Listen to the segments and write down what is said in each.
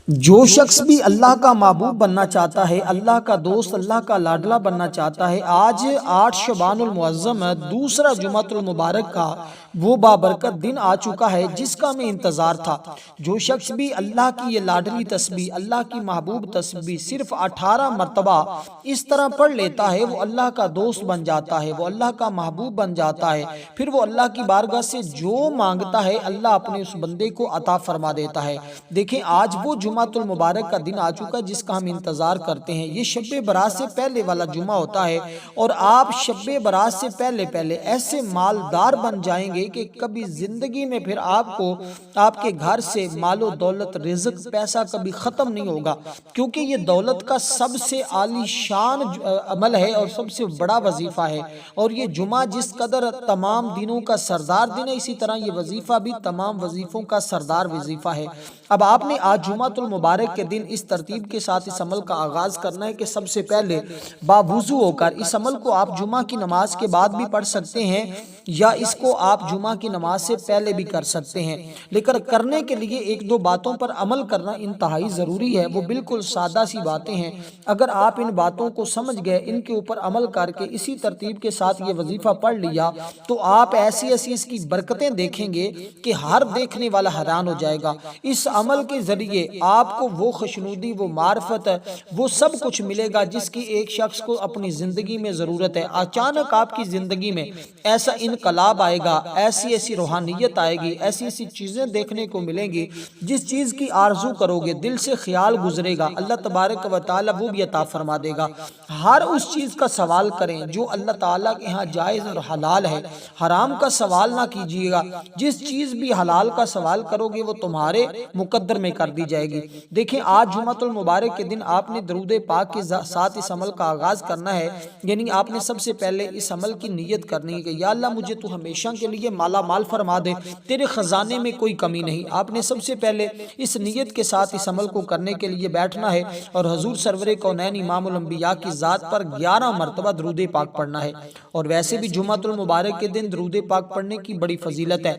جو شخص بھی اللہ کا محبوب بننا چاہتا ہے، اللہ کا دوست، اللہ کا لاڈلا بننا چاہتا ہے، آج 8 شعبان المعظم دوسرا جمعۃ المبارک کا وہ بابرکت دن آ چکا ہے جس کا ہمیں انتظار تھا۔ جو شخص بھی اللہ کی یہ لاڈلی تسبیح، اللہ کی محبوب تسبیح صرف 18 مرتبہ اس طرح پڑھ لیتا ہے، وہ اللہ کا دوست بن جاتا ہے، وہ اللہ کا محبوب بن جاتا ہے، پھر وہ اللہ کی بارگاہ سے جو مانگتا ہے اللہ اپنے اس بندے کو عطا فرما دیتا ہے۔ دیکھیں آج وہ جمعۃ المبارک کا دن آ چکا جس کا ہم انتظار کرتے ہیں۔ یہ شب برات سے پہلے والا جمعہ ہوتا ہے اور آپ شب برات سے پہلے ایسے مالدار بن جائیں گے کہ کبھی زندگی میں پھر آپ کو آپ کے گھر سے مال و دولت، رزق، پیسہ کبھی ختم نہیں ہوگا، کیونکہ یہ دولت کا سب سے عالی شان عمل ہے اور سب سے بڑا وظیفہ ہے۔ اور یہ جمعہ جس قدر تمام دنوں کا سردار دن ہے، اسی طرح یہ وظیفہ بھی تمام وظیفوں کا سردار وظیفہ ہے۔ اب آپ نے آج جمعۃ المبارک کے دن اس ترتیب کے ساتھ اس عمل کا آغاز کرنا ہے کہ سب سے پہلے باوضو ہو کر اس عمل کو آپ جمعہ کی نماز کے بعد بھی پڑھ سکتے ہیں یا اس کو آپ جمعہ کی نماز سے پہلے بھی کر سکتے ہیں، لیکن کرنے کے لیے ایک دو باتوں پر عمل کرنا انتہائی ضروری ہے۔ وہ بالکل سادہ سی باتیں ہیں، اگر آپ ان باتوں کو سمجھ گئے، ان کے اوپر عمل کر کے اسی ترتیب کے ساتھ یہ وظیفہ پڑھ لیا تو آپ ایسی اس کی برکتیں دیکھیں گے کہ ہر دیکھنے والا حیران ہو جائے گا۔ اس عمل کے ذریعے آپ کو وہ خوشنودی، وہ معرفت، وہ سب کچھ ملے گا جس کی ایک شخص کو اپنی زندگی میں ضرورت ہے۔ اچانک آپ کی زندگی میں ایسا انقلاب آئے گا، ایسی روحانیت آئے گی، ایسی چیزیں دیکھنے کو ملیں گی، جس چیز کی آرزو کرو گے، دل سے خیال گزرے گا، اللہ تبارک و تعالی وہ بھی عطا فرما دے گا۔ ہر اس چیز کا سوال کریں جو اللہ تعالیٰ کے ہاں جائز اور حلال ہے، حرام کا سوال نہ کیجیے گا۔ جس چیز بھی حلال کا سوال کرو گے وہ تمہارے مقدر میں کر دی جائے گی۔ دیکھیں آج جمعۃ المبارک کے دن آپ نے درود پاک کے ساتھ اس عمل کا آغاز کرنا ہے، یعنی آپ نے سب سے پہلے اس عمل کی نیت کرنی ہے کہ یا اللہ مجھے تو ہمیشہ کے لیے مالا مال فرما دے، تیرے خزانے میں کوئی کمی نہیں۔ آپ نے سب سے پہلے اس نیت کے ساتھ اس عمل کو کرنے کے لیے بیٹھنا ہے اور حضور سرور کونین امام الانبیاء کی ذات پر 11 مرتبہ درود پاک پڑھنا ہے۔ اور ویسے بھی جمعۃ المبارک کے دن درود پاک پڑھنے کی بڑی فضیلت ہے۔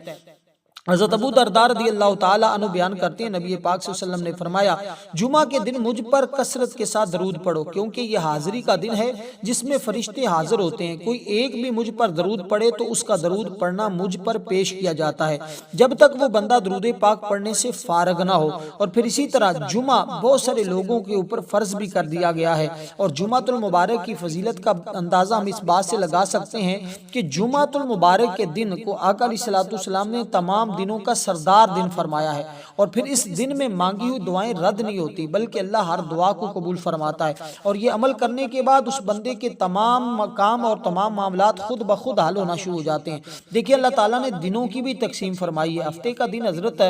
حضرت ابو درداء رضی اللہ تعالیٰ عنہ بیان کرتے ہیں، نبی پاک صلی اللہ علیہ وسلم نے فرمایا جمعہ کے دن مجھ پر کثرت کے ساتھ درود پڑھو، کیونکہ یہ حاضری کا دن ہے جس میں فرشتے حاضر ہوتے ہیں۔ کوئی ایک بھی مجھ پر درود پڑھے تو اس کا درود پڑھنا مجھ پر پیش کیا جاتا ہے جب تک وہ بندہ درود پاک پڑھنے سے فارغ نہ ہو۔ اور پھر اسی طرح جمعہ بہت سارے لوگوں کے اوپر فرض بھی کر دیا گیا ہے، اور جمعۃ المبارک کی فضیلت کا اندازہ ہم اس بات سے لگا سکتے ہیں کہ جمعۃ المبارک کے دن کو آقا علیہ الصلوۃ والسلام نے تمام دنوں کا سردار دن فرمایا ہے، اور پھر اس دن میں مانگی ہوئی دعائیں رد نہیں ہوتی بلکہ اللہ ہر دعا کو قبول فرماتا ہے، اور یہ عمل کرنے کے بعد اس بندے کے تمام کام اور تمام معاملات خود بخود حل ہونا شروع ہو جاتے ہیں۔ دیکھیے اللہ تعالیٰ نے دنوں کی بھی تقسیم فرمائی ہے۔ ہفتے کا دن حضرت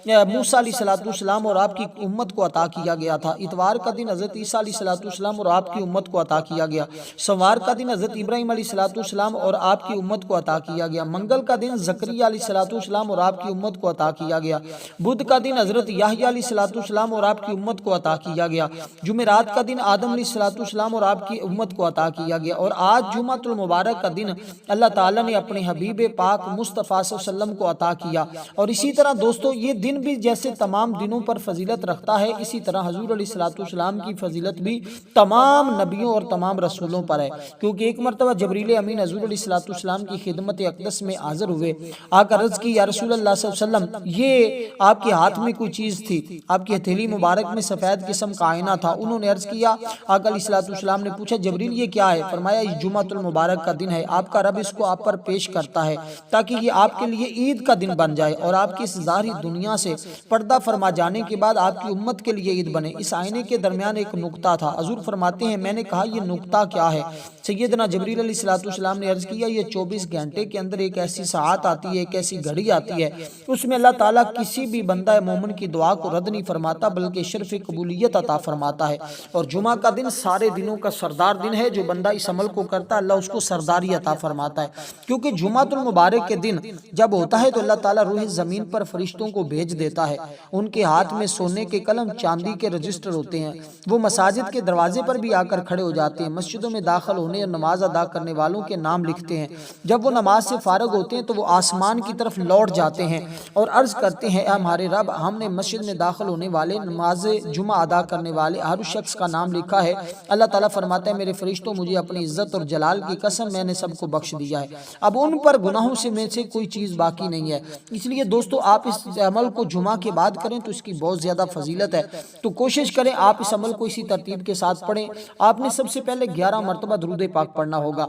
موسیٰ علیہ السلام اور آپ کی امت کو عطا کیا گیا تھا، اتوار کا دن حضرت عیسیٰ علیہ السلام اور آپ کی امت کو عطا کیا گیا، سوار کا دن حضرت ابراہیم علیہ السلام اور آپ کی امت کو عطا کیا گیا، منگل کا دن زکریا علیہ السلام اور آپ کی امت کو عطا کیا گیا، بدھ کا دن حضرت یحییٰ علیہ السلام اور آپ کی امت کو عطا کیا گیا، جمعرات کا دن آدم علیہ السلام اور آپ کی امت کو عطا کیا گیا، اور آج جمعۃ المبارک کا دن اللہ تعالیٰ نے اپنے حبیب پاک مصطفیٰ صلی اللہ علیہ وسلم کو عطا کیا۔ اور اسی طرح دوستو یہ دن بھی جیسے تمام دنوں پر فضیلت رکھتا ہے، اسی طرح حضور علیہ السلام کی فضیلت بھی تمام نبیوں اور تمام رسولوں پر ہے، کیونکہ ایک مرتبہ جبریل امین حضور علیہ السلام کی خدمت اقدس میں حاضر ہوئے، آ کر عرض کی یا رسول اللہ صلی اللہ علیہ وسلم یہ آپ کے ہاتھ میں کوئی چیز تھی، آپ کی ہتھیلی مبارک میں سفید قسم کا آئینہ تھا۔ انہوں نے عرض کیا، آقا علیہ السلام نے پوچھا جبریل یہ کیا ہے؟ فرمایا یہ جمعۃ المبارک کا دن ہے، آپ کا رب اس کو آپ پر پیش کرتا ہے تاکہ یہ آپ کے لیے عید کا دن بن جائے اور آپ کی اس ظاہری دنیا سے پردہ فرما جانے کے بعد آپ کی امت کے لیے عید بنے۔ اس آئینے کے درمیان ایک نقطہ تھا، حضور فرماتے ہیں میں نے کہا یہ نقطہ کیا ہے؟ سیدنا جبریل علیہ السلام نے عرض کیا یہ 24 گھنٹے کے اندر ایک ایسی ساعت آتی ہے، ایک ایسی گھڑی آتی ہے، اس میں اللہ تعالیٰ کسی بھی بندہ مومن کی دعا کو رد نہیں فرماتا بلکہ شرف قبولیت عطا فرماتا ہے۔ اور جمعہ کا دن سارے دنوں کا سردار دن ہے، جو بندہ اس عمل کو کرتا ہے اللہ اس کو سرداری عطا فرماتا ہے، کیونکہ جمعۃ المبارک کے دن جب ہوتا ہے تو اللہ تعالیٰ روح زمین پر فرشتوں کو بھیج دیتا ہے، ان کے ہاتھ میں سونے کے قلم، چاندی کے رجسٹر ہوتے ہیں، وہ مساجد کے دروازے پر بھی آ کر کھڑے ہو جاتے ہیں، مسجدوں میں داخل ہونے یا نماز ادا کرنے والوں کے نام لکھتے ہیں۔ جب وہ نماز سے فارغ ہوتے ہیں تو وہ آسمان کی طرف لوٹ جاتے ہیں اور عرض کرتے ہیں اے ہمارے رب، ہم نے مسجد میں داخل ہونے والے، نماز جمعہ ادا کرنے والے ہر شخص کا نام لکھا ہے۔ اللہ تعالیٰ فرماتا ہے میرے فرشتوں، مجھے اپنی عزت اور جلال کی قسم میں نے سب کو بخش دیا ہے، اب ان پر گناہوں سے کوئی چیز باقی نہیں ہے۔ اس لیے دوستو آپ اس عمل کو جمعہ کے بعد کریں تو اس کی بہت زیادہ فضیلت ہے، تو کوشش کریں آپ اس عمل کو اسی ترتیب کے ساتھ پڑھیں۔ آپ نے سب سے پہلے 11 مرتبہ درود پاک پڑھنا ہوگا۔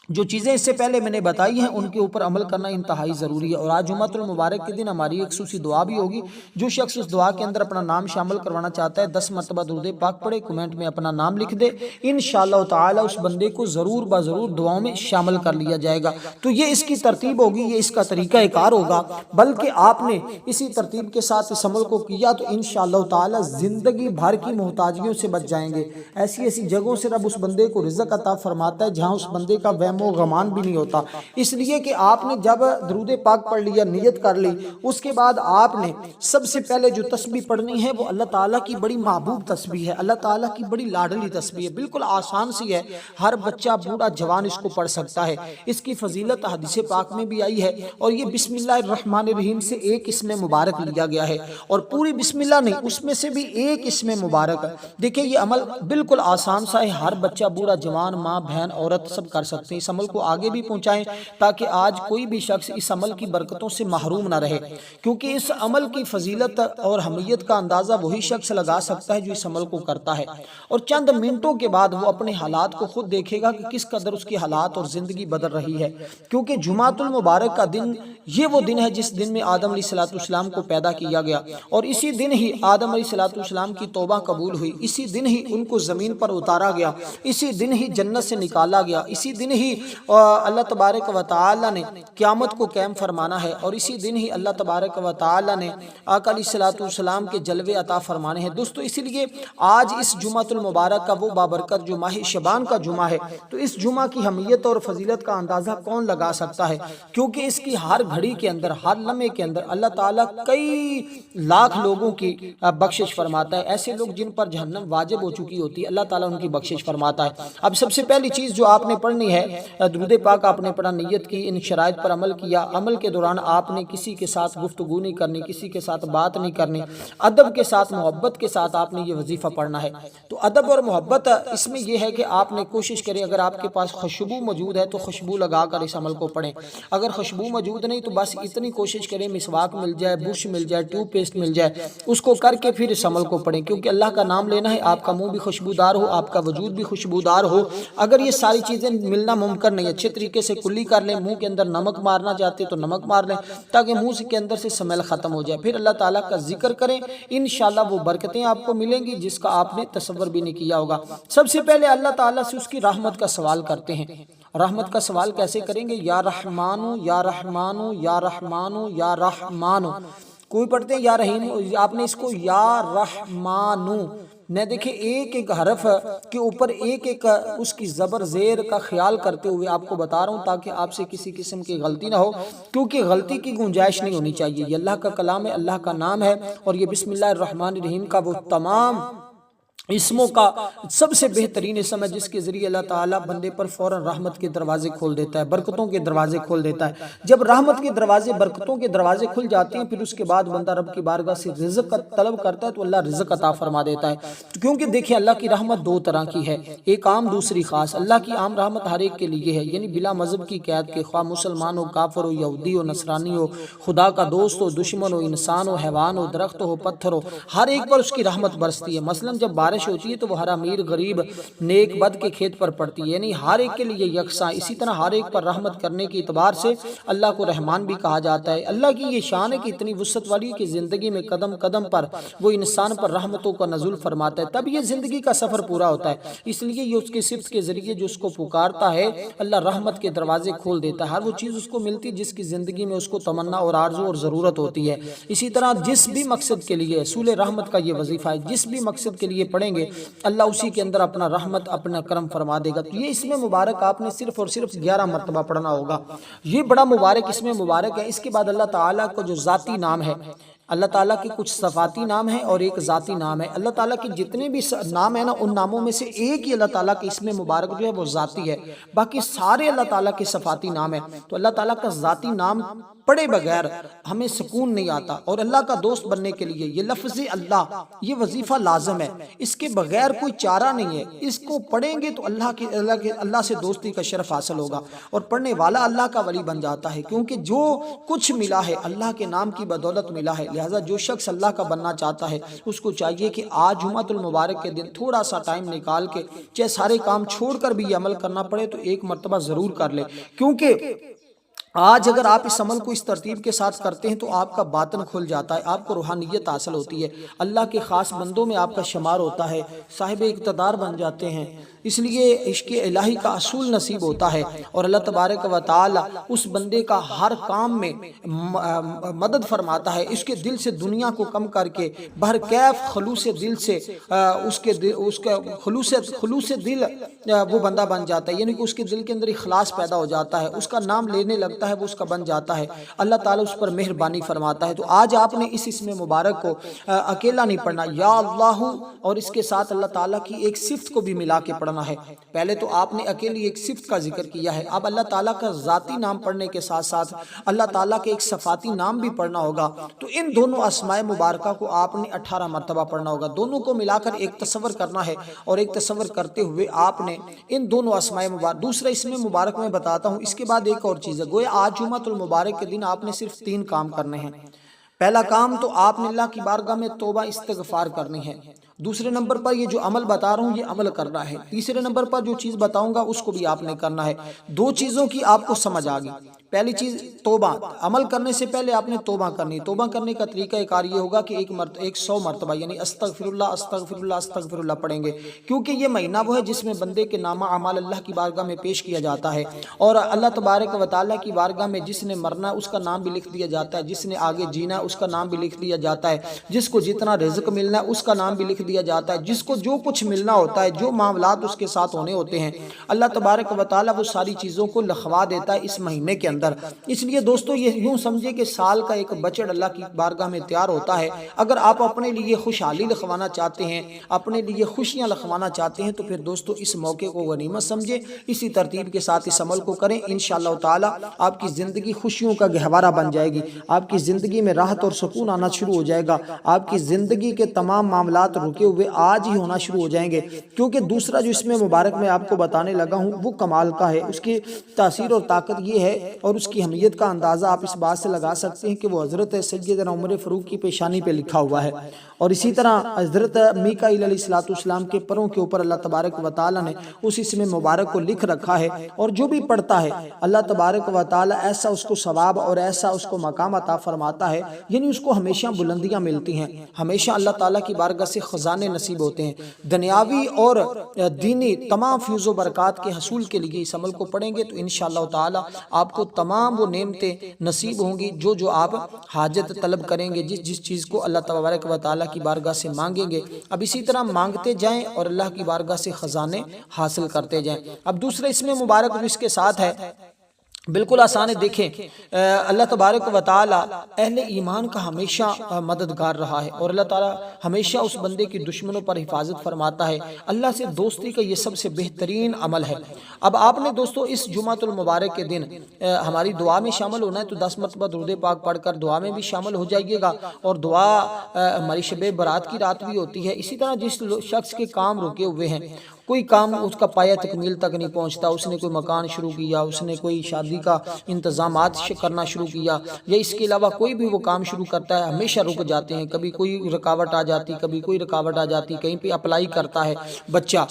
جو چیزیں اس سے پہلے میں نے بتائی ہیں ان کے اوپر عمل کرنا انتہائی ضروری ہے۔ اور آج جمعۃ المبارک کے دن ہماری ایک خصوصی دعا بھی ہوگی۔ جو شخص اس دعا کے اندر اپنا نام شامل کروانا چاہتا ہے 10 مرتبہ درود پاک پڑھے، کمنٹ میں اپنا نام لکھ دے، انشاءاللہ تعالی اس بندے کو ضرور بضرور دعاؤں میں شامل کر لیا جائے گا۔ تو یہ اس کی ترتیب ہوگی، یہ اس کا طریقہ کار ہوگا، بلکہ آپ نے اسی ترتیب کے ساتھ اس عمل کو کیا تو انشاءاللہ تعالی زندگی بھر کی محتاجیوں سے بچ جائیں گے۔ ایسی ایسی جگہوں سے رب اس بندے کو رزق عطا فرماتا ہے جہاں اس بندے کا وہم و غمان بھی نہیں ہوتا، اس لیے کہ آپ نے جب درود پاک پڑھ لیا، نیت کر لی، اس کے بعد آپ نے سب سے پہلے جو تسبیح پڑھنی ہے وہ اللہ تعالیٰ کی بڑی محبوب تسبیح ہے، اللہ تعالیٰ کی بڑی لاڈلی تسبیح ہے، بالکل آسان سی ہے، ہر بچہ بوڑھا جوان اس کو پڑھ سکتا ہے۔ اس کی فضیلت حدیث پاک میں بھی آئی ہے، اور یہ بسم اللہ الرحمن الرحیم سے ایک اسم مبارک لیا گیا ہے، اور پوری بسم اللہ نہیں، اس میں سے بھی ایک اسم مبارک ہے۔ دیکھیں یہ عمل بالکل آسان سا ہے، ہر بچہ بوڑھا جوان ماں بہن عورت سب کر سکتے ہیں۔ اس عمل کو آگے بھی پہنچائیں تاکہ آج کوئی بھی شخص اس عمل کی برکتوں سے محروم نہ رہے، کیونکہ اس عمل کی فضیلت اور اہمیت کا اندازہ وہی شخص لگا سکتا ہے جو اس عمل کو کرتا ہے، اور چند منٹوں کے بعد وہ اپنے حالات کو خود دیکھے گا کہ کس قدر اس کی حالات اور زندگی بدل رہی ہے۔ کیونکہ جمعۃ المبارک کا دن یہ وہ دن ہے جس دن میں آدم علیہ السلام کو پیدا کیا گیا، اور اسی دن ہی آدم علیہ السلام کی توبہ قبول ہوئی، اسی دن ہی ان کو زمین پر اتارا گیا، اسی دن ہی جنت سے نکالا گیا، اسی دن ہی اللہ تبارک و تعالی نے قیامت کو قائم فرمانا ہے، اور اسی دن ہی اللہ تبارک و تعالی نے آقا علیہ السلام کے جلوے عطا فرمانے ہیں۔ دوستو اسی لیے آج اس جمعۃ المبارک کا وہ بابرکت جو ماہ شعبان کا جمعہ ہے، تو اس جمعہ کی اہمیت اور فضیلت کا اندازہ کون لگا سکتا ہے، کیونکہ اس کی ہر گھڑی کے اندر، ہر لمحے کے اندر اللہ تعالیٰ کئی لاکھ لوگوں کی بخشش فرماتا ہے۔ ایسے لوگ جن پر جہنم واجب ہو چکی ہوتی ہے اللہ تعالیٰ ان کی بخشش فرماتا ہے۔ اب سب سے پہلی چیز جو آپ نے پڑھنی ہے، درود پاک آپ نے پڑھا، نیت کی، ان شرائط پر عمل کیا، عمل کے دوران آپ نے کسی کے ساتھ گفتگو نہیں کرنی، کسی کے ساتھ بات نہیں کرنی، ادب کے ساتھ محبت کے ساتھ آپ نے یہ وظیفہ پڑھنا ہے۔ تو ادب اور محبت اس میں یہ ہے کہ آپ نے کوشش کریں اگر آپ کے پاس خوشبو موجود ہے تو خوشبو لگا کر اس عمل کو پڑھیں، اگر خوشبو موجود نہیں تو بس اتنی کوشش کریں مسواک مل جائے، برش مل جائے، ٹیوب پیسٹ مل جائے، اس کو کر کے پھر اس عمل کو پڑھیں، کیونکہ اللہ کا نام لینا ہے، آپ کا منہ بھی خوشبودار ہو، آپ کا وجود بھی خوشبودار ہو۔ اگر یہ ساری چیزیں ملنا ممکن نہیں، اچھے طریقے سے کلی کر لیں، منہ کے اندر نمک مارنا چاہتے تو نمک مار لیں تاکہ منہ کے اندر سے سمیل ختم ہو جائے، پھر اللہ تعالیٰ کا ذکر کریں، انشاءاللہ وہ برکتیں آپ کو ملیں گی جس کا آپ نے تصور بھی نہیں کیا ہوگا۔ سب سے پہلے اللہ تعالیٰ سے اس کی رحمت کا سوال کرتے ہیں۔ رحمت کا سوال کیسے کریں گے؟ یا رحمانو یا رحمانو یا رحمانو یا رحمانو، کوئی پڑھتے ہیں یا رحیم، آپ نے اس کو یا رحمانو نہ دیکھیں، ایک ایک حرف کے اوپر ایک ایک اس کی زبر زیر کا خیال کرتے ہوئے آپ کو بتا رہا ہوں تاکہ آپ سے کسی قسم کی غلطی نہ ہو، کیونکہ غلطی کی گنجائش نہیں ہونی چاہیے۔ یہ اللہ کا کلام ہے، اللہ کا نام ہے، اور یہ بسم اللہ الرحمن الرحیم کا وہ تمام اسموں کا سب سے بہترین اسم ہے جس کے ذریعے اللہ تعالیٰ بندے پر فوراً رحمت کے دروازے کھول دیتا ہے، برکتوں کے دروازے کھول دیتا ہے۔ جب رحمت کے دروازے، برکتوں کے دروازے کھل جاتے ہیں پھر اس کے بعد بندہ رب کی بارگاہ سے رزق طلب کرتا ہے تو اللہ رزق عطا فرما دیتا ہے، کیونکہ دیکھیں اللہ کی رحمت دو طرح کی ہے، ایک عام دوسری خاص۔ اللہ کی عام رحمت ہر ایک کے لیے ہے، یعنی بلا مذہب کی قید کے، خواہ مسلمان ہو، کافر ہو، یہودی ہو، نصرانی ہو، خدا کا دوست ہو، دشمن ہو، انسان ہو، حیوان ہو، درخت ہو، پتھر ہو، ہر ایک پر اس کی رحمت برستی ہے۔ مثلا جب بارش ہوتی ہے تو وہ ہر امیر غریب نیک بد کے کھیت پر پڑتی ہے، یعنی ہر ایک کے لیے یکساں۔ اسی طرح ہر ایک پر رحمت کرنے کے اعتبار سے اللہ کو رحمان بھی کہا جاتا ہے۔ اللہ کی یہ شان ہے کہ اتنی وسعت والی کہ زندگی میں قدم قدم پر وہ انسان پر رحمتوں کا نزول فرماتا ہے، تب یہ زندگی کا سفر پورا ہوتا ہے۔ اس لیے یہ اس کی صفت کے ذریعے جو اس کو پکارتا ہے اللہ رحمت کے دروازے کھول دیتا ہے، ہر وہ چیز اس کو ملتی جس کی زندگی میں اس کو تمنا اور آرزو اور ضرورت ہوتی ہے۔ اسی طرح جس بھی مقصد کے لیے اصول رحمت کا یہ وظیفہ ہے، جس بھی مقصد کے لیے پڑھیں گے اللہ اسی کے اندر اپنا رحمت، اپنا کرم فرما دے گا۔ تو یہ اسم مبارک آپ نے صرف اور صرف 11 مرتبہ پڑھنا ہوگا، یہ بڑا مبارک اسم مبارک ہے۔ اس کے بعد اللہ تعالیٰ کو جو ذاتی نام ہے، اللہ تعالیٰ کے کچھ صفاتی نام ہیں اور ایک ذاتی نام ہے۔ اللہ تعالیٰ کے جتنے بھی نام ہیں نا، ان ناموں میں سے ایک ہی اللہ تعالیٰ کے اسم مبارک جو ہے وہ ذاتی ہے، باقی سارے اللہ تعالیٰ کے صفاتی نام ہیں۔ تو اللہ تعالیٰ کا ذاتی نام پڑھے بغیر ہمیں سکون نہیں آتا، اور اللہ کا دوست بننے کے لیے یہ لفظ اللہ، یہ وظیفہ لازم ہے، اس کے بغیر کوئی چارہ نہیں ہے۔ اس کو پڑھیں گے تو اللہ سے دوستی کا شرف حاصل ہوگا، اور پڑھنے والا اللہ کا ولی بن جاتا ہے، کیونکہ جو کچھ ملا ہے اللہ کے نام کی بدولت ملا ہے۔ لہٰذا جو شخص اللہ کا بننا چاہتا ہے اس کو چاہیے کہ آج جمعۃ المبارک کے دن تھوڑا سا ٹائم نکال کے، چاہے سارے کام چھوڑ کر بھی یہ عمل کرنا پڑے تو ایک مرتبہ ضرور کر لے، کیونکہ آج اگر آپ اس عمل کو اس ترتیب کے ساتھ کرتے ہیں تو آپ کا باطن کھل جاتا ہے، آپ کو روحانیت حاصل ہوتی ہے، اللہ کے خاص بندوں میں آپ کا شمار ہوتا ہے، صاحب اقتدار بن جاتے ہیں، اس لیے عشق الہی کا اصول نصیب ہوتا ہے، اور اللہ تبارک و تعالی اس بندے کا ہر کام میں مدد فرماتا ہے، اس کے دل سے دنیا کو کم کر کے بہرکیف خلوص دل سے اس کا خلوص دل وہ بندہ بن جاتا ہے، یعنی کہ اس کے دل کے اندر اخلاص پیدا ہو جاتا ہے، اس کا نام لینے لگتا ہے وہ اس کا بن جاتا ہے، اللہ تعالیٰ اس پر مہربانی فرماتا ہے۔ تو آج آپ نے اس اسم مبارک کو اکیلا نہیں پڑھنا، یا اللہ، اور اس کے ساتھ اللہ تعالیٰ کی ایک صفت کو بھی ملا کے پڑھنا ہے۔ پہلے تو آپ نے اکیلی ایک صفت کا ذکر کیا ہے، اب اللہ تعالیٰ کا ذاتی نام پڑھنے کے ساتھ ساتھ اللہ تعالیٰ کے ایک صفاتی نام بھی پڑھنا ہوگا، تو ان دونوں اسماء مبارکہ کو آپ نے 18 مرتبہ پڑھنا ہوگا، دونوں کو ملا کر ایک تصور کرنا ہے، اور ایک تصور کرتے ہوئے آپ نے ان دونوں اسماء مبارک، دوسرا اسم مبارک میں بتاتا ہوں، اس کے بعد ایک اور چیز ہے، گویا آج جمعۃ المبارک کے دن آپ نے صرف 3 کام کرنے ہیں۔ پہلا کام تو آپ نے اللہ کی بارگاہ میں توبہ استغفار کرنی ہے، دوسرے نمبر پر یہ جو عمل بتا رہا ہوں یہ عمل کرنا ہے، تیسرے نمبر پر جو چیز بتاؤں گا اس کو بھی آپ نے کرنا ہے۔ 2 چیزوں کی آپ کو سمجھ آ گئی، پہلی چیز توبہ، عمل کرنے سے پہلے آپ نے توبہ کرنی، توبہ کرنے کا طریقہ کار یہ ہوگا کہ 100 مرتبہ یعنی استغفر اللہ استغفر اللہ استغفر اللہ پڑھیں گے، کیونکہ یہ مہینہ وہ ہے جس میں بندے کے نامہ اعمال اللہ کی بارگاہ میں پیش کیا جاتا ہے، اور اللہ تبارک و تعالیٰ کی بارگاہ میں جس نے مرنا اس کا نام بھی لکھ دیا جاتا ہے، جس نے آگے جینا اس کا نام بھی لکھ دیا جاتا ہے، جس کو جتنا رزق ملنا ہے اس کا نام بھی لکھ دیا جاتا ہے، جس کو جو کچھ ملنا ہوتا ہے، جو معاملات اس کے ساتھ ہونے ہوتے ہیں، اللہ تبارک و تعالیٰ وہ ساری چیزوں کو لکھوا دیتا ہے اس مہینے کے اندر۔ اس لیے دوستو یہ یوں سمجھے کہ سال کا ایک بچڑ اللہ کی بارگاہ میں تیار ہوتا ہے۔ اگر آپ اپنے لیے خوشحالی لکھوانا چاہتے ہیں، اپنے لیے خوشیاں لکھوانا چاہتے ہیں، تو پھر دوستو اس موقع کو غنیمت سمجھے، اسی ترتیب کے ساتھ اس عمل کو کریں، انشاءاللہ تعالی آپ کی زندگی خوشیوں کا گہوارہ بن جائے گی، آپ کی زندگی میں راحت اور سکون آنا شروع ہو جائے گا، آپ کی زندگی کے تمام معاملات رکے ہوئے آج ہی ہونا شروع ہو جائیں گے، کیونکہ دوسرا جو اس میں مبارک میں آپ کو بتانے لگا ہوں وہ کمال کا ہے، اس کی تاثیر اور طاقت یہ ہے، اور اس کی اہمیت کا اندازہ آپ اس بات سے لگا سکتے ہیں کہ وہ حضرت سیدنا عمر فاروق کی پیشانی پہ لکھا ہوا ہے، اور اسی طرح حضرت میکائیل علیہ السلام کے پروں کے اوپر اللہ تبارک و تعالی نے اس اسم مبارک کو لکھ رکھا ہے، اور جو بھی پڑھتا ہے اللہ تبارک و تعالی ایسا اس کو ثواب اور ایسا اس کو مقام عطا فرماتا ہے، یعنی اس کو ہمیشہ بلندیاں ملتی ہیں، ہمیشہ اللہ تعالیٰ کی بارگاہ سے خزانے نصیب ہوتے ہیں، دنیاوی اور دینی تمام فیض و برکات کے حصول کے لیے اس عمل کو پڑھیں گے تو انشاءاللہ تعالی آپ کو تمام وہ نعمتیں نصیب ہوں گی جو آپ حاجت طلب کریں گے، جس چیز کو اللہ تبارک و تعالیٰ کی بارگاہ سے مانگیں گے، اب اسی طرح مانگتے جائیں اور اللہ کی بارگاہ سے خزانے حاصل کرتے جائیں۔ اب دوسرے اسم مبارک جو اس کے ساتھ ہے بالکل آسان ہے، دیکھیں اللہ تبارک و تعالی اہل ایمان کا ہمیشہ مددگار رہا ہے، اور اللہ تعالی ہمیشہ اس بندے کی دشمنوں پر حفاظت فرماتا ہے، اللہ سے دوستی کا یہ سب سے بہترین عمل ہے۔ اب آپ نے دوستو اس جمعۃ المبارک کے دن ہماری دعا میں شامل ہونا ہے، تو 10 مرتبہ درود پاک پڑھ کر دعا میں بھی شامل ہو جائیے گا، اور دعا ہماری شب برات کی رات بھی ہوتی ہے۔ اسی طرح جس شخص کے کام رکے ہوئے ہیں، کوئی کام اس کا پایہ تکمیل تک نہیں پہنچتا، اس نے کوئی مکان شروع کیا، اس نے کوئی شادی کا انتظامات کرنا شروع کیا، یا اس کے علاوہ کوئی بھی وہ کام شروع کرتا ہے ہمیشہ رک جاتے ہیں، کبھی کوئی رکاوٹ آ جاتی، کبھی کوئی رکاوٹ آ جاتی، کہیں پہ اپلائی کرتا ہے بچہ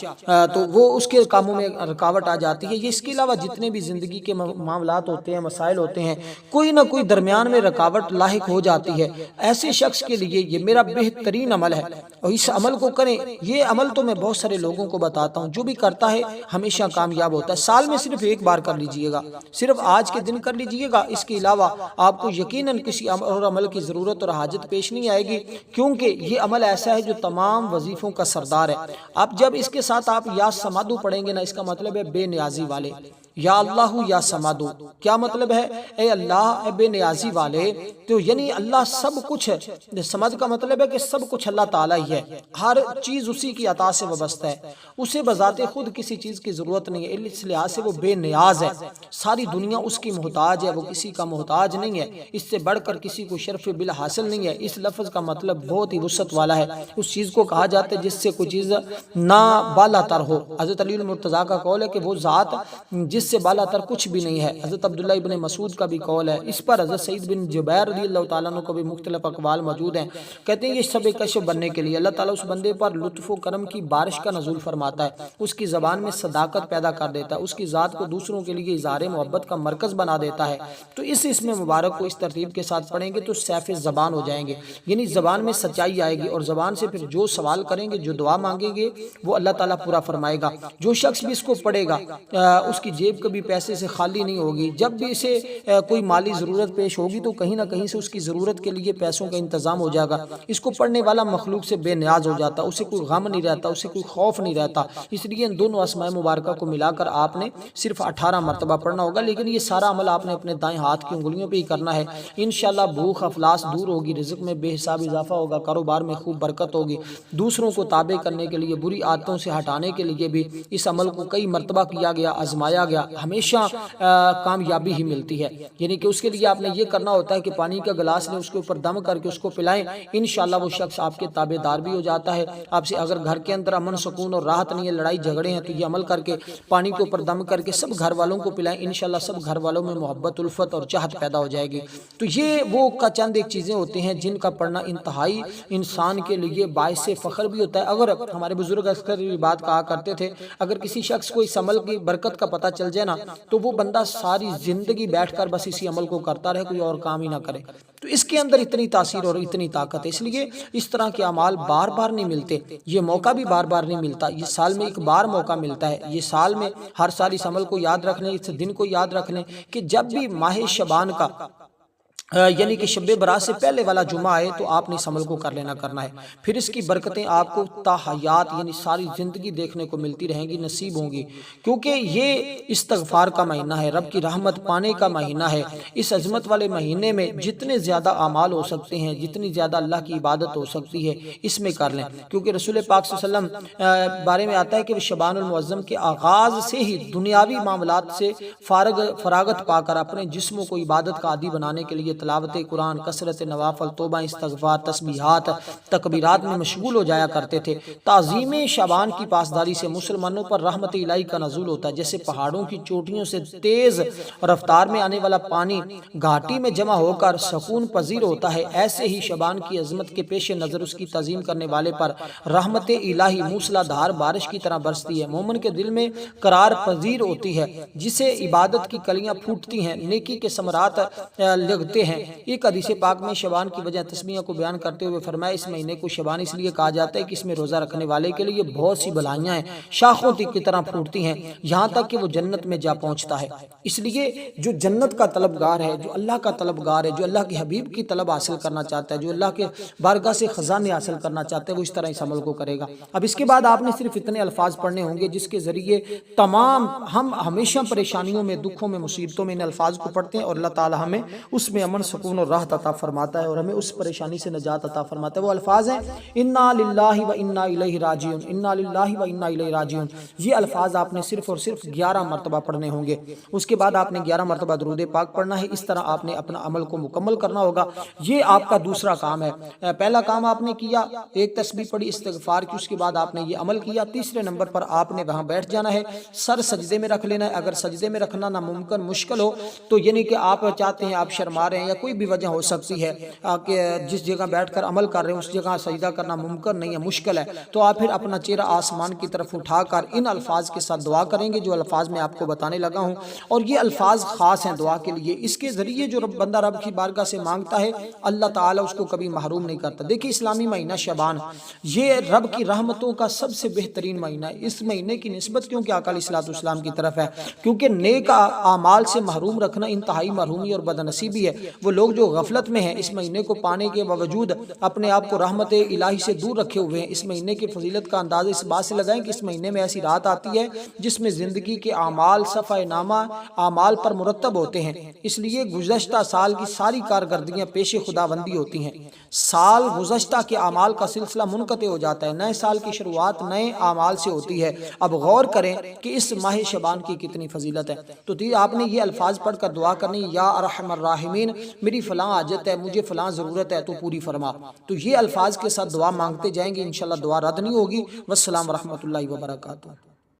تو وہ اس کے کاموں میں رکاوٹ آ جاتی ہے، یہ اس کے علاوہ جتنے بھی زندگی کے معاملات ہوتے ہیں، مسائل ہوتے ہیں، کوئی نہ کوئی درمیان میں رکاوٹ لاحق ہو جاتی ہے، ایسے شخص کے لیے یہ میرا بہترین عمل ہے، اور اس عمل کو کریں۔ یہ عمل تو میں بہت سارے لوگوں کو بتاتا ہوں، جو بھی کرتا ہے ہمیشہ کامیاب ہوتا ہے، سال میں صرف ایک بار کر لیجئے گا، صرف آج کے دن کر لیجئے گا، اس کے علاوہ آپ کو یقیناً کسی اور عمل کی ضرورت اور حاجت پیش نہیں آئے گی، کیونکہ یہ عمل ایسا ہے جو تمام وظیفوں کا سردار ہے۔ اب جب اس کے ساتھ آپ یا سمادو پڑھیں گے نا، اس کا مطلب ہے بے نیازی والے، یا اللہ یا سمادو، کیا مطلب ہے؟ اے اللہ اے بے نیازی والے، تو یعنی اللہ سب کچھ ہے، سمد کا مطلب ہے کہ سب کچھ اللہ تعالیٰ ہی ہے، ہر چیز اسی کی عطا سے وابستہ ہے، اسے بذات خود کسی چیز کی ضرورت نہیں ہے، اس لحاظ سے وہ بے نیاز ہے، ساری دنیا اس کی محتاج ہے، وہ کسی کا محتاج نہیں ہے، اس سے بڑھ کر کسی کو شرف بلا حاصل نہیں ہے۔ اس لفظ کا مطلب بہت ہی وسعت والا ہے، اس چیز کو کہا جاتا ہے جس سے کوئی چیز نہ بالا تر ہو۔ حضرت علی المرتضیٰ کا قول ہے کہ وہ ذات جس سے بالا تر کچھ بھی نہیں ہے۔ حضرت عبداللہ ابن مسعود کا بھی قول ہے، اس پر حضرت سعید بن جبیر رضی اللہ تعالیٰ عنہ کو بھی مختلف اقوال موجود ہیں۔ کہتے ہیں یہ سب کشف بننے کے لیے اللہ تعالیٰ اس بندے پر لطف و کرم کی بارش کا نزول فرماتا ہے، اس کی زبان میں صداقت پیدا کر دیتا ہے، اس کی ذات کو دوسروں کے لیے اظہار محبت کا مرکز بنا دیتا ہے۔ تو اس اسم مبارک کو اس ترتیب کے ساتھ پڑھیں گے تو سیف زبان ہو جائیں گے، یعنی زبان میں سچائی آئے گی، اور زبان سے پھر جو سوال کریں گے، جو دعا مانگیں گے، وہ اللہ تعالیٰ پورا فرمائے گا۔ جو شخص بھی اس کو پڑھے گا اس کی جیب کبھی پیسے سے خالی نہیں ہوگی، جب بھی اسے کوئی مالی ضرورت پیش ہوگی تو کہیں نہ کہیں سے اس کی ضرورت کے لیے پیسوں کا انتظام ہو جائے گا۔ اس کو پڑھنے والا مخلوق سے بے نیاز ہو جاتا، اسے کوئی غم نہیں رہتا، اسے کوئی خوف نہیں رہتا۔ اس لیے ان دونوں اسماء مبارکہ کو ملا کر آپ نے صرف 18 مرتبہ پڑھنا ہوگا، لیکن یہ سارا عمل آپ نے اپنے دائیں ہاتھ کی انگلیوں پہ ہی کرنا ہے۔ انشاءاللہ بھوک افلاس دور ہوگی، رزق میں بے حساب اضافہ ہوگا، کاروبار میں خوب برکت ہوگی، دوسروں کو تابع کرنے کے لیے، بری عادتوں سے ہٹانے کے لیے بھی اس عمل کو کئی مرتبہ کیا گیا، آزمایا گیا، ہمیشہ کامیابی ہی ملتی ہے۔ یعنی کہ اس کے لیے آپ نے یہ کرنا ہوتا ہے کہ پانی کا گلاس لیں، اس کے اوپر دم کر کے اس کو پلائیں، انشاءاللہ وہ شخص آپ کے تابع دار بھی ہو جاتا ہے۔ آپ سے اگر گھر کے اندر امن سکون اور راحت نہیں ہے، لڑائی جھگڑے ہیں، تو یہ عمل کر کے پانی کے اوپر دم کر کے سب گھر والوں کو پلائیں، انشاءاللہ سب گھر والوں میں محبت، الفت اور چاہت پیدا ہو جائے گی۔ تو یہ وہ چند ایک چیزیں ہوتی ہیں جن کا پڑھنا انتہائی انسان کے لیے باعث فخر بھی ہوتا ہے۔ اگر ہمارے بزرگ اکثر یہ بات کہا کرتے تھے، اگر کسی شخص کو اس عمل کی برکت کا پتہ چل جائے نا، تو وہ بندہ ساری زندگی بیٹھ کر بس اسی عمل کو کرتا رہے، کوئی اور کام ہی نہ کرے۔ تو اس کے اندر اتنی تاثیر اور اتنی طاقت ہے، اس لیے اس طرح کے اعمال بار بار نہیں ملتے، یہ موقع بھی بار بار نہیں ملتا، یہ سال میں ایک بار موقع ملتا ہے۔ یہ سال میں ہر سال اس عمل کو یاد رکھ لیں، اس دن کو یاد رکھ لیں کہ جب بھی ماہ شعبان کا یعنی کہ شب برات سے پہلے والا جمعہ آئے تو آپ نے اس عمل کو کر لینا کرنا ہے، پھر اس کی برکتیں آپ کو تا حیات یعنی ساری زندگی دیکھنے کو ملتی رہیں گی، نصیب ہوں گی، کیونکہ یہ استغفار کا مہینہ ہے، رب کی رحمت پانے کا مہینہ ہے۔ اس عظمت والے مہینے میں جتنے زیادہ اعمال ہو سکتے ہیں، جتنی زیادہ اللہ کی عبادت ہو سکتی ہے، اس میں کر لیں، کیونکہ رسول پاک صلی اللہ علیہ وسلم بارے میں آتا ہے کہ شعبان المعظم کے آغاز سے ہی دنیاوی معاملات سے فراغت پا کر اپنے جسموں کو عبادت کا عادی بنانے کے لیے تلاوت قرآن، کثرت نوافل، توبہ استغفار، تسبیحات، تکبیرات میں مشغول ہو جایا کرتے تھے۔ تعظیم شعبان کی پاسداری سے مسلمانوں پر رحمت الہی کا نزول ہوتا ہے، جیسے پہاڑوں کی چوٹیوں سے تیز رفتار میں آنے والا پانی گھاٹی میں جمع ہو کر سکون پذیر ہوتا ہے، ایسے ہی شعبان کی عظمت کے پیش نظر اس کی تعظیم کرنے والے پر رحمت الہی موسلا دھار بارش کی طرح برستی ہے، مومن کے دل میں قرار پذیر ہوتی ہے، جسے عبادت کی کلیاں پھوٹتی ہیں، نیکی کے ثمرات لگتے ہیں۔ ایک حدیث پاک میں شعبان کی وجہ تسمیہ کو بیان کرتے ہوئے فرمایا، اس مہینے کو شعبان اس لیے کہا جاتا ہے کہ اس میں روزہ رکھنے والے کے لیے بہت سی بھلائیاں ہیں، شاخوں کی طرح پھوٹتی ہیں، یہاں تک کہ وہ جنت میں جا پہنچتا ہے۔ اس لیے جو جنت کا طلبگار ہے، جو اللہ کا طلبگار ہے، جو اللہ کے حبیب کی طلب حاصل کرنا چاہتا ہے، جو اللہ کے بارگاہ سے خزانے حاصل کرنا چاہتا ہے، وہ اس طرح اس عمل کو کرے گا۔ اب اس کے بعد آپ نے صرف اتنے الفاظ پڑھنے ہوں گے جس کے ذریعے تمام ہم ہمیشہ پریشانیوں میں، دکھوں میں، مصیبتوں میں ان الفاظ کو پڑھتے ہیں اور اللہ تعالی ہمیں اس میں امن، سکون اور راحت عطا فرماتا ہے اور ہمیں اس پریشانی سے نجات عطا فرماتا ہے۔ وہ الفاظ ہیں انا للہ و انا الیہ راجعون، انا للہ و انا الیہ راجعون۔ یہ الفاظ آپ نے صرف اور صرف 11 مرتبہ پڑھنے ہوں گے۔ اس کے بعد آپ نے 11 مرتبہ درود پاک پڑھنا ہے۔ اس طرح آپ نے اپنا عمل کو مکمل کرنا ہوگا۔ یہ آپ کا دوسرا کام ہے۔ پہلا کام آپ نے کیا، ایک تسبیح پڑھی استغفار کی، اس کے بعد آپ نے یہ عمل کیا۔ تیسرے نمبر پر آپ نے وہاں بیٹھ جانا ہے، سر سجدے میں رکھ لینا ہے۔ اگر سجدے میں رکھنا ناممکن مشکل ہو تو یعنی کہ آپ چاہتے ہیں، آپ شرما رہے ہیں یا کوئی بھی وجہ ہو سکتی ہے کہ جس جگہ بیٹھ کر عمل کر رہے ہیں اس جگہ سجدہ کرنا ممکن نہیں ہے، مشکل ہے، تو آپ پھر اپنا چہرہ آسمان کی طرف اٹھا کر ان الفاظ کے ساتھ دعا کریں گے جو الفاظ میں آپ کو بتانے لگا ہوں، اور یہ الفاظ خاص ہیں دعا کے لیے۔ اس کے ذریعے جو بندہ رب کی بارگاہ سے مانگتا ہے اللہ تعالیٰ اس کو کبھی محروم نہیں کرتا۔ دیکھیں اسلامی مہینہ شعبان یہ رب کی رحمتوں کا سب سے بہترین مہینہ ہے۔ اس مہینے کی نسبت کیونکہ آقا علیہ الصلوۃ والسلام کی طرف ہے، کیونکہ نیک اعمال سے محروم رکھنا انتہائی محرومی اور بدنصیبی ہے۔ وہ لوگ جو غفلت میں ہیں اس مہینے کو پانے کے باوجود اپنے آپ کو رحمت الہی سے دور رکھے ہوئے ہیں، اس مہینے کی فضیلت کا اندازہ اس بات سے لگائیں کہ اس مہینے میں ایسی رات آتی ہے جس میں زندگی کے اعمال صفحہ نامہ اعمال پر مرتب ہوتے ہیں، اس لیے گزشتہ سال کی ساری کارکردگیاں پیش خداوندی ہوتی ہیں، سال گزشتہ کے اعمال کا سلسلہ منقطع ہو جاتا ہے، نئے سال کی شروعات نئے اعمال سے ہوتی ہے۔ اب غور کریں کہ اس ماہ شعبان کی کتنی فضیلت ہے۔ تو آپ نے یہ الفاظ پڑھ کر دعا کرنی، یا ارحم الراحمین میری فلاں حاجت ہے، مجھے فلاں ضرورت ہے تو پوری فرما۔ تو یہ الفاظ کے ساتھ دعا مانگتے جائیں گے، انشاءاللہ دعا رد نہیں ہوگی۔ والسلام ورحمۃ اللہ وبرکاتہ۔